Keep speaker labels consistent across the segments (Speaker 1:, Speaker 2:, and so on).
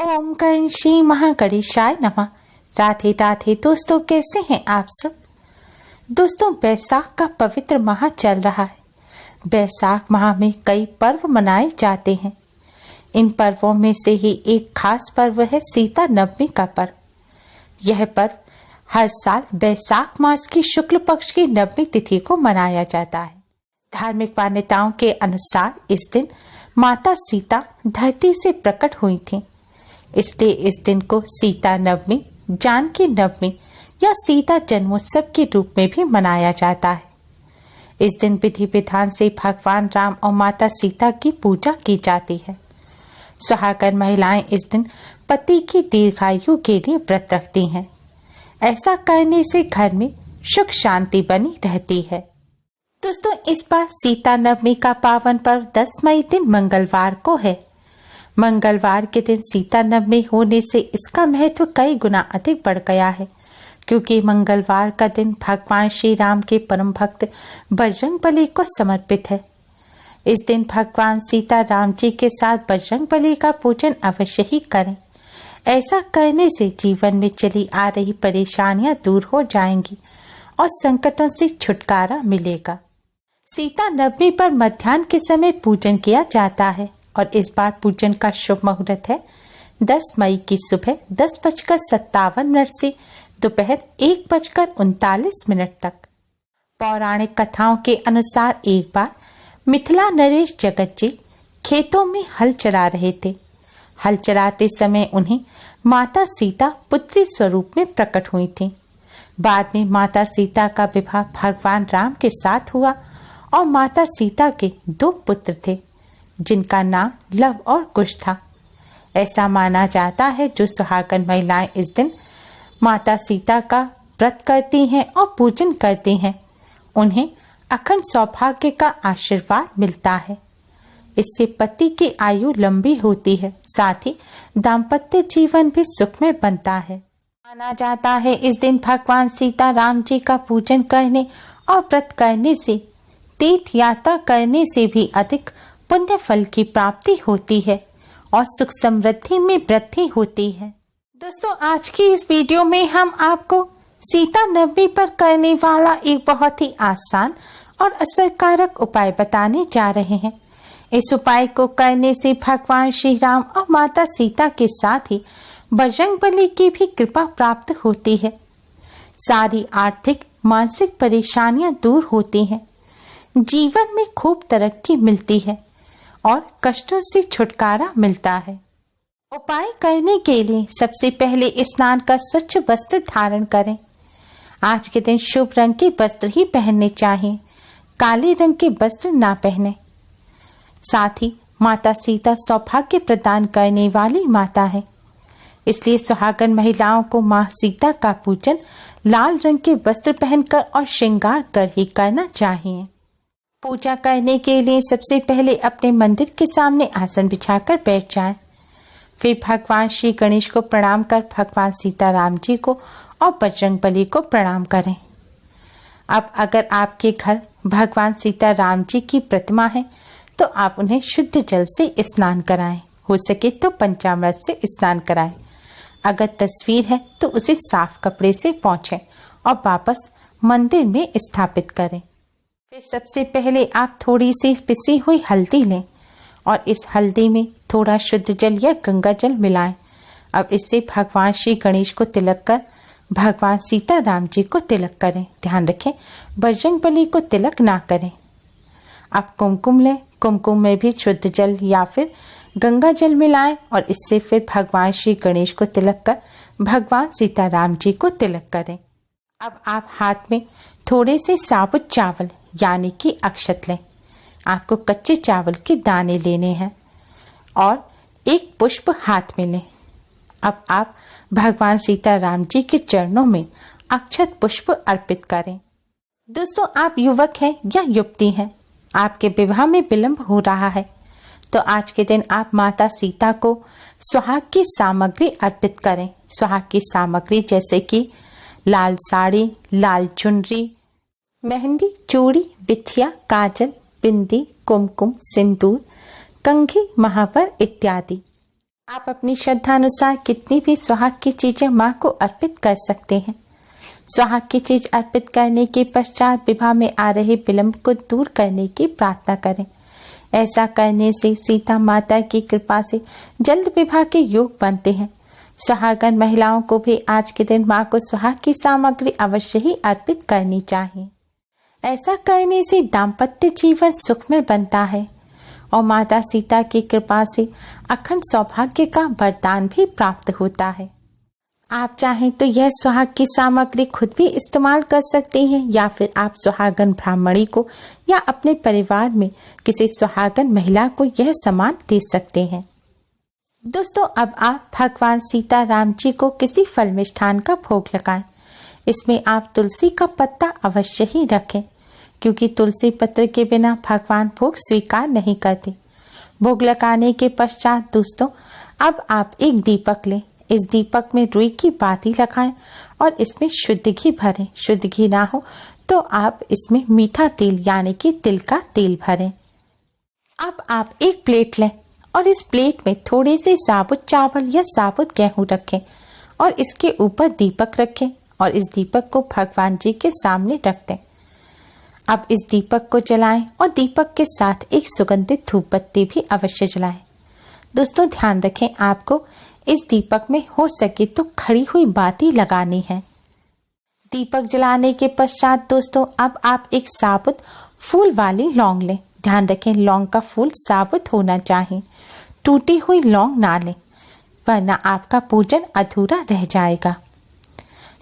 Speaker 1: ओम गण श्री महागणेशाय नमः। राधे राधे दोस्तों, कैसे हैं आप सब। दोस्तों, बैसाख का पवित्र माह चल रहा है। बैसाख माह में कई पर्व मनाए जाते हैं। इन पर्वों में से ही एक खास पर्व है सीता नवमी का पर्व। यह पर्व हर साल बैसाख मास की शुक्ल पक्ष की नवमी तिथि को मनाया जाता है। धार्मिक मान्यताओं के अनुसार इस दिन माता सीता धरती से प्रकट हुई थीं। इसलिए इस दिन को सीता नवमी, जानकी नवमी या सीता जन्मोत्सव के रूप में भी मनाया जाता है। इस दिन विधि विधान से भगवान राम और माता सीता की पूजा की जाती है। सुहागन महिलाएं इस दिन पति की दीर्घायु के लिए व्रत रखती हैं। ऐसा करने से घर में सुख शांति बनी रहती है। दोस्तों, इस बार सीता नवमी का पावन पर्व 10 मई दिन मंगलवार को है। मंगलवार के दिन सीता नवमी होने से इसका महत्व कई गुना अधिक बढ़ गया है, क्योंकि मंगलवार का दिन भगवान श्री राम के परम भक्त बजरंगबली को समर्पित है। इस दिन भगवान सीता राम जी के साथ बजरंगबली का पूजन अवश्य ही करें। ऐसा करने से जीवन में चली आ रही परेशानियां दूर हो जाएंगी और संकटों से छुटकारा मिलेगा। सीता नवमी पर मध्याह्न के समय पूजन किया जाता है और इस बार पूजन का शुभ मुहूर्त है 10 मई की सुबह 10:57 से दोपहर 1:39 तक। पौराणिक कथाओं के अनुसार एक बार मिथिला नरेश जगत जी खेतों में हल चला रहे थे। हल चलाते समय उन्हें माता सीता पुत्री स्वरूप में प्रकट हुई थी। बाद में माता सीता का विवाह भगवान राम के साथ हुआ और माता सीता के 2 पुत्र थे, जिनका नाम लव और कुश था। ऐसा माना जाता है जो सुहागन महिलाएं इस दिन माता सीता का व्रत करती हैं और पूजन करती हैं, उन्हें अखंड सौभाग्य का आशीर्वाद मिलता है। इससे पति की आयु लंबी होती है, साथ ही दाम्पत्य जीवन भी सुखमय बनता है। माना जाता है इस दिन भगवान सीता राम जी का पूजन करने और व्रत करने से, तीर्थ यात्रा करने से भी अधिक पुण्य फल की प्राप्ति होती है और सुख समृद्धि में वृद्धि होती है। दोस्तों, आज की इस वीडियो में हम आपको सीता नवमी पर करने वाला एक बहुत ही आसान और असरकारक उपाय बताने जा रहे हैं। इस उपाय को करने से भगवान श्री राम और माता सीता के साथ ही बजरंगबली की भी कृपा प्राप्त होती है। सारी आर्थिक मानसिक परेशानियां दूर होती हैं, जीवन में खूब तरक्की मिलती है और कष्टों से छुटकारा मिलता है। उपाय करने के लिए सबसे पहले स्नान का स्वच्छ वस्त्र धारण करें। आज के दिन शुभ रंग के वस्त्र ही पहनने चाहिए, काले रंग के वस्त्र ना पहने। साथ ही माता सीता सौभाग्य प्रदान करने वाली माता है, इसलिए सुहागन महिलाओं को माँ सीता का पूजन लाल रंग के वस्त्र पहनकर और श्रृंगार कर ही करना चाहिए। पूजा करने के लिए सबसे पहले अपने मंदिर के सामने आसन बिछाकर बैठ जाएं। फिर भगवान श्री गणेश को प्रणाम कर भगवान सीता राम जी को और बजरंगबली को प्रणाम करें। अब अगर आपके घर भगवान सीता राम जी की प्रतिमा है तो आप उन्हें शुद्ध जल से स्नान कराएं। हो सके तो पंचामृत से स्नान कराएं। अगर तस्वीर है तो उसे साफ कपड़े से पोंछें और वापस मंदिर में स्थापित करें। फिर सबसे पहले आप थोड़ी सी पिसी हुई हल्दी लें और इस हल्दी में थोड़ा शुद्ध जल या गंगा जल मिलाएं। अब इससे भगवान श्री गणेश को तिलक कर भगवान सीता राम जी को तिलक करें। ध्यान रखें, बजरंगबली को तिलक ना करें। आप कुमकुम लें, कुमकुम में भी शुद्ध जल या फिर गंगा जल मिलाएं और इससे फिर भगवान श्री गणेश को तिलक कर भगवान सीता राम जी को तिलक करें। अब आप हाथ में थोड़े से साबुत चावल यानी कि अक्षत लें। आपको कच्चे चावल के दाने लेने हैं और एक पुष्प हाथ में लें। अब आप भगवान सीता राम जी के चरणों में अक्षत पुष्प अर्पित करें। दोस्तों, आप युवक हैं या युवती हैं, आपके विवाह में विलंब हो रहा है, तो आज के दिन आप माता सीता को सुहाग की सामग्री अर्पित करें। सुहाग की सामग्री जैसे कि लाल साड़ी, लाल चुनरी, मेहंदी, चूड़ी, बिछिया, काजल, बिंदी, कुमकुम, सिंदूर, कंघी, महावर इत्यादि। आप अपनी श्रद्धा अनुसार कितनी भी सुहाग की चीजें माँ को अर्पित कर सकते हैं। सुहाग की चीज अर्पित करने के पश्चात विवाह में आ रहे विलंब को दूर करने की प्रार्थना करें। ऐसा करने से सीता माता की कृपा से जल्द विवाह के योग बनते हैं। सुहागन महिलाओं को भी आज के दिन माँ को सुहाग की सामग्री अवश्य ही अर्पित करनी चाहिए। ऐसा करने से दाम्पत्य जीवन सुखमय बनता है और माता सीता की कृपा से अखंड सौभाग्य का वरदान भी प्राप्त होता है। आप चाहें तो यह सुहाग की सामग्री खुद भी इस्तेमाल कर सकते हैं या फिर आप सुहागन ब्राह्मणी को या अपने परिवार में किसी सुहागन महिला को यह सामान दे सकते हैं। दोस्तों, अब आप भगवान सीता राम जी को किसी फल मिष्ठान का भोग लगाएं। इसमें आप तुलसी का पत्ता अवश्य ही रखें, क्योंकि तुलसी पत्र के बिना भगवान भोग स्वीकार नहीं करते। भोग लगाने के पश्चात दोस्तों, अब आप एक दीपक लें। इस दीपक में रुई की बाती लगाएं और इसमें शुद्ध घी भरें। शुद्ध घी ना हो तो आप इसमें मीठा तेल यानी कि तिल का तेल भरें। अब आप एक प्लेट लें और इस प्लेट में थोड़े से साबुत चावल या साबुत गेहूं रखें और इसके ऊपर दीपक रखें और इस दीपक को भगवान जी के सामने रख दें। अब इस दीपक को जलाएं और दीपक के साथ एक सुगंधित धूप बत्ती भी अवश्य जलाएं। दोस्तों, ध्यान रखें, आपको इस दीपक में हो सके तो खड़ी हुई बाती लगानी है। दीपक जलाने के पश्चात दोस्तों, अब आप एक साबुत फूल वाली लौंग लें। ध्यान रखें, लौंग का फूल साबुत होना चाहिए, टूटी हुई लौंग ना लें, वरना आपका पूजन अधूरा रह जाएगा।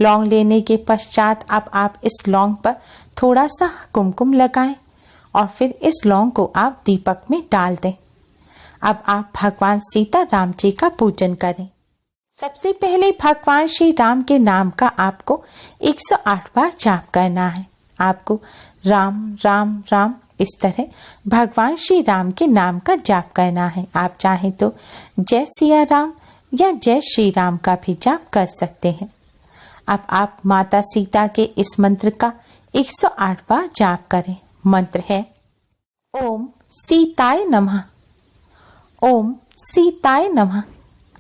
Speaker 1: लौंग लेने के पश्चात अब आप इस लौंग पर थोड़ा सा कुमकुम लगाएं और फिर इस लौंग को आप दीपक में डाल दें। अब आप भगवान सीता राम जी का पूजन करें। सबसे पहले भगवान श्री राम के नाम का आपको 108 बार जाप करना है। आपको राम राम राम इस तरह भगवान श्री राम के नाम का जाप करना है। आप चाहें तो जय सिया राम या जय श्री राम का भी जाप कर सकते हैं। अब आप माता सीता के इस मंत्र का 108 बार जाप करें। मंत्र है ओम सीताय नमः, ओम सीताय नमः।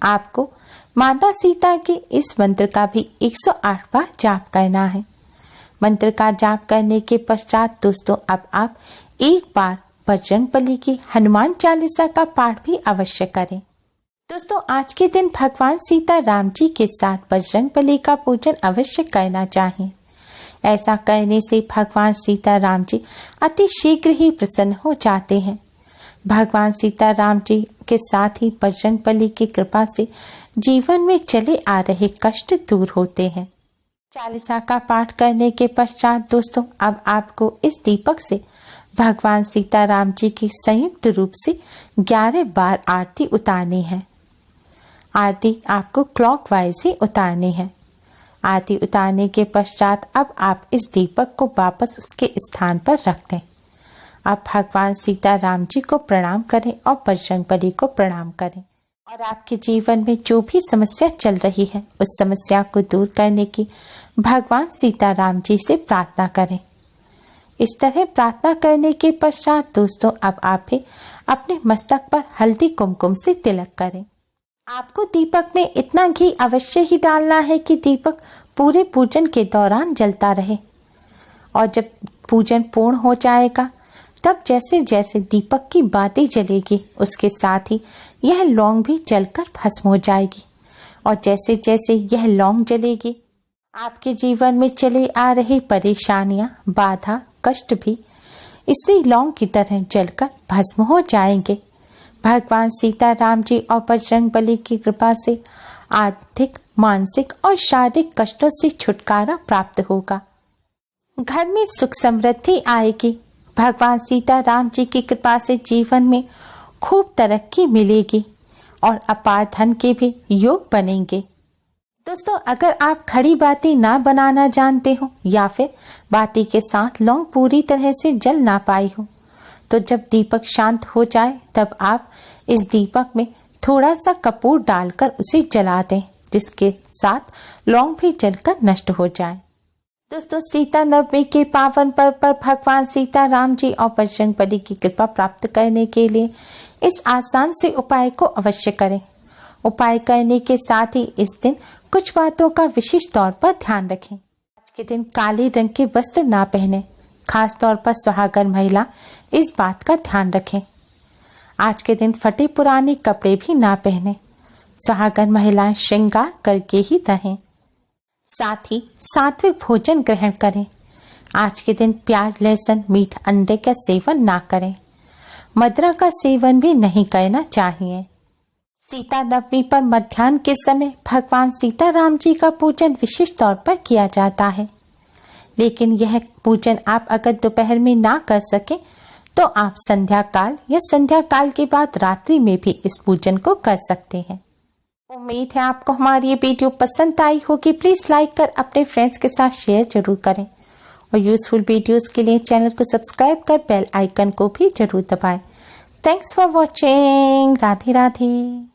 Speaker 1: आपको माता सीता के इस मंत्र का भी 108 बार जाप करना है। मंत्र का जाप करने के पश्चात दोस्तों, अब आप एक बार बजरंगबली की हनुमान चालीसा का पाठ भी अवश्य करें। दोस्तों, आज के दिन भगवान सीता राम जी के साथ बजरंगबली का पूजन अवश्य करना चाहिए। ऐसा करने से भगवान सीता राम जी अति शीघ्र ही प्रसन्न हो जाते हैं। भगवान सीता राम जी के साथ ही बजरंगबली की कृपा से जीवन में चले आ रहे कष्ट दूर होते हैं। चालीसा का पाठ करने के पश्चात दोस्तों, अब आपको इस दीपक से भगवान सीता राम जी की संयुक्त रूप से 11 बार आरती उतारनी है। आरती आपको क्लॉकवाइज ही उतारनी है। आरती उतारने के पश्चात अब आप इस दीपक को वापस उसके स्थान पर रख दें। आप भगवान सीता राम जी को प्रणाम करें और बजरंगबली को प्रणाम करें और आपके जीवन में जो भी समस्या चल रही है उस समस्या को दूर करने की भगवान सीता राम जी से प्रार्थना करें। इस तरह प्रार्थना करने के पश्चात दोस्तों, अब आप भी अपने मस्तक पर हल्दी कुमकुम से तिलक करें। आपको दीपक में इतना घी अवश्य ही डालना है कि दीपक पूरे पूजन के दौरान जलता रहे और जब पूजन पूर्ण हो जाएगा तब जैसे जैसे दीपक की बाती जलेगी उसके साथ ही यह लौंग भी जलकर भस्म हो जाएगी और जैसे जैसे यह लौंग जलेगी आपके जीवन में चले आ रही परेशानियां, बाधा, कष्ट भी इसी लौंग की तरह जलकर भस्म हो जाएंगे। भगवान सीता राम जी और बजरंगबली की कृपा से आर्थिक, मानसिक और शारीरिक कष्टों से छुटकारा प्राप्त होगा। घर में सुख समृद्धि आएगी। भगवान सीता राम जी की कृपा से जीवन में खूब तरक्की मिलेगी और अपार धन के भी योग बनेंगे। दोस्तों, अगर आप खड़ी बाती ना बनाना जानते हो या फिर बाती के साथ लौंग पूरी तरह से जल ना पाई हो तो जब दीपक शांत हो जाए तब आप इस दीपक में थोड़ा सा कपूर डालकर उसे जला दें, जिसके साथ लौंग भी जलकर नष्ट हो जाए। दोस्तों, सीता नवमी के पावन पर्व पर भगवान सीता राम जी और बजरंगबली की कृपा प्राप्त करने के लिए इस आसान से उपाय को अवश्य करें। उपाय करने के साथ ही इस दिन कुछ बातों का विशेष तौर पर ध्यान रखें। आज के दिन काले रंग के वस्त्र ना पहने, खास तौर पर सुहागन महिला इस बात का ध्यान रखें। आज के दिन फटे पुराने कपड़े भी ना पहने, सुहागन महिलाएं श्रृंगार करके ही रहें। साथ ही सात्विक भोजन ग्रहण करें। आज के दिन प्याज, लहसुन, मीठ, अंडे का सेवन ना करें। मदिरा का सेवन भी नहीं करना चाहिए। सीता नवमी पर मध्याह्न के समय भगवान सीताराम जी का पूजन विशेष तौर पर किया जाता है, लेकिन यह पूजन आप अगर दोपहर में ना कर सके तो आप संध्या काल या संध्या काल के बाद रात्रि में भी इस पूजन को कर सकते हैं। उम्मीद है आपको हमारी ये वीडियो पसंद आई होगी। प्लीज लाइक कर अपने फ्रेंड्स के साथ शेयर जरूर करें और यूजफुल वीडियोस के लिए चैनल को सब्सक्राइब कर बेल आइकन को भी जरूर दबाएं। Thanks for watching. Radhe Radhe.